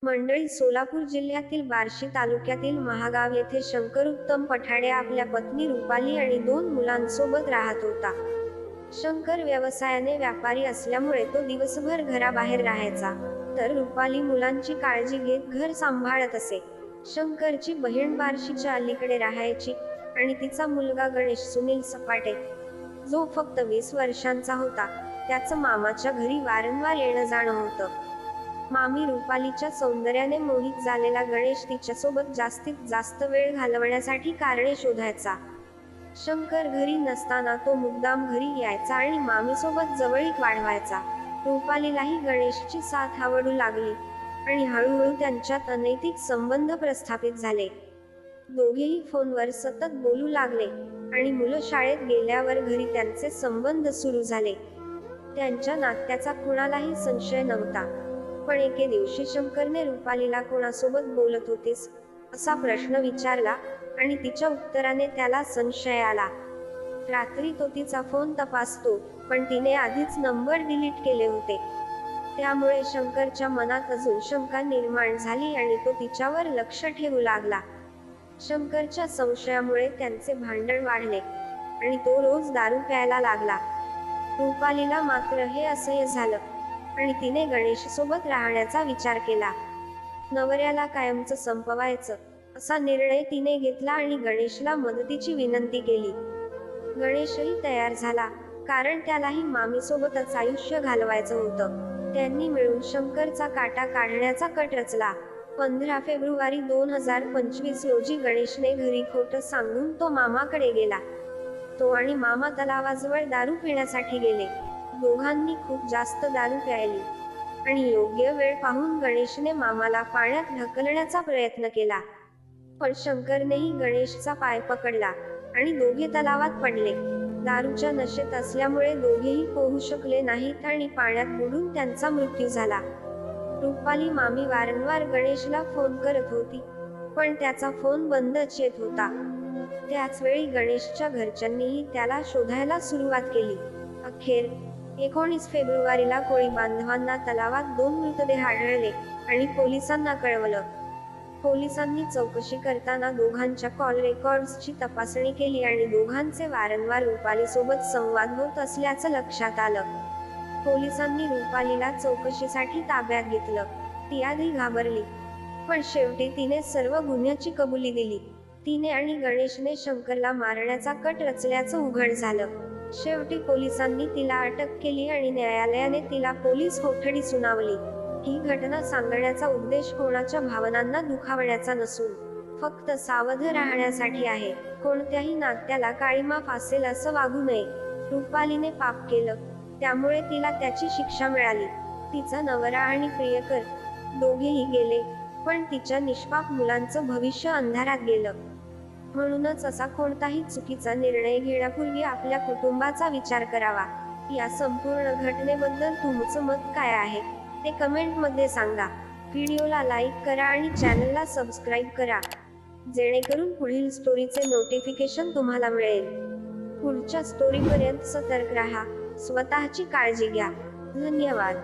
मंडळी, सोलापूर जिल्ह्यातील बार्शी तालुक्यातील महागाव येथे शंकर उत्तम पठाडे आपल्या पत्नी रुपाली आणि 2 मुलांसोबत राहत होता. शंकर व्यवसायाने व्यापारी असल्यामुळे तो दिवसभर घराबाहेर राहायचा, तर रुपाली मुलांची काळजी घेत घर सांभाळत असे. शंकरची बहीण बार्शीच्या अलीकडे राहायची आणि तिचा मुलगा गणेश सुनील सपाटे, जो फक्त 20 वर्षांचा होता, त्याचं मामाच्या घरी वारंवार येणं जाणं होतं. मामी रुपालीच्या सौंदर्याने मोहित झालेला गणेश तिच्यासोबत जास्तीत जास्त वेळ घालवण्यासाठी कारणे शोधायचा. शंकर घरी नसताना तो मुद्दाम घरी यायचा आणि मामीसोबत जवळीक वाढवायचा. रुपालीलाही गणेशची साथ आवडू लागली आणि हळूहळू त्यांच्यात अनैतिक संबंध प्रस्थापित झाले. दोघेही फोनवर सतत बोलू लागले आणि मुलं शाळेत गेल्यावर घरी त्यांचे संबंध सुरू झाले. त्यांच्या नात्याचा कुणालाही संशय नव्हता. पण एके दिवशी शंकरने रुपालीला कोणासोबत बोलत होतीस असा प्रश्न विचारला आणि तिच्या उत्तराने त्याला संशय आला. रात्री तो तिचा फोन तपासतो, पण तिने आधीच नंबर डिलीट केले होते. त्यामुळे शंकरच्या मनात अजून शंका निर्माण झाली आणि तो तिच्यावर लक्ष ठेवू लागला. शंकरच्या संशयामुळे त्यांचे भांडण वाढले आणि तो रोज दारू प्यायला लागला. रुपालीला मात्र हे असह्य झालं आणि तिने गणेशसोबत राहण्याचा विचार केला. नवऱ्याला कायमचं संपवायचं असा निर्णय तिने घेतला आणि गणेशला मदतीची विनंती केली. गणेशही तयार झाला, कारण त्यालाही मामीसोबतच आयुष्य घालवायचं होतं. त्यांनी मिळून शंकरचा काटा काढण्याचा कट रचला. 15 फेब्रुवारी 2025 रोजी गणेशने घरी खोटं सांगून तो मामाकडे गेला. तो आणि मामा तलावाजवळ दारू पिण्यासाठी गेले. दोघांनी खूप जास्त दारू प्यायली आणि योग्य वेळ पाहून गणेशने मामाला पाण्यात ढकलण्याचा प्रयत्न केला. पण शंकरनेही गणेशचा पाय पकडला आणि दोघे तलावात पडले. दारूच्या नशेत असल्यामुळे दोघेही पोहू शकले नाहीत आणि पाण्यात बुडून त्यांचा मृत्यू झाला. रुपाली मामी वारंवार गणेशला फोन करत होती, पण त्याचा फोन बंदच येत होता. त्याच वेळी गणेशच्या घरच्यांनीही त्याला शोधायला सुरुवात केली. अखेर 19 फेब्रुवारीला कोळी बांधवांना तलावात 2 मृतदेह आढळले आणि पोलिसांना कळवलं. पोलिसांनी चौकशी करताना दोघांच्या कॉल रेकॉर्ड्सची तपासणी केली आणि दोघांचे वारंवार रुपालीसोबत संवाद होत असल्याचं लक्षात आलं. पोलिसांनी रुपालीला चौकशीसाठी ताब्यात घेतलं. ती आधी घाबरली, पण शेवटी तिने सर्व गुन्ह्याची कबुली दिली. तिने आणि गणेशने शंकरला मारण्याचा कट रचल्याचं उघड झालं. शेवटी पोलिसांनी तिला अटक केली आणि न्यायालयाने तिला पोलीस कोठडी सुनावली. ही घटना सांगण्याचा उद्देश कोणाच्या भावनांना दुखावण्याचा नसून फक्त सावध राहण्यासाठी आहे. कोणत्याही नात्याला काळीमा फासेल असं वागू नये. रुपालीने पाप केलं, त्यामुळे तिला त्याची शिक्षा मिळाली. तिचा नवरा आणि प्रियकर दोघेही गेले, पण तिच्या निष्पाप मुलांचं भविष्य अंधारात गेलं. म्हणूनच असा कोणताही चुकीचा निर्णय घेण्यापूर्वी आपल्या कुटुंबाचा विचार करावा. या संपूर्ण घटनेबद्दल तुमचं मत काय आहे ते कमेंटमध्ये सांगा. व्हिडिओला लाईक करा आणि चॅनलला सबस्क्राईब करा, जेणेकरून पुढील स्टोरीचे नोटिफिकेशन तुम्हाला मिळेल. पुढच्या स्टोरीपर्यंत सतर्क राहा. स्वतःची काळजी घ्या. धन्यवाद.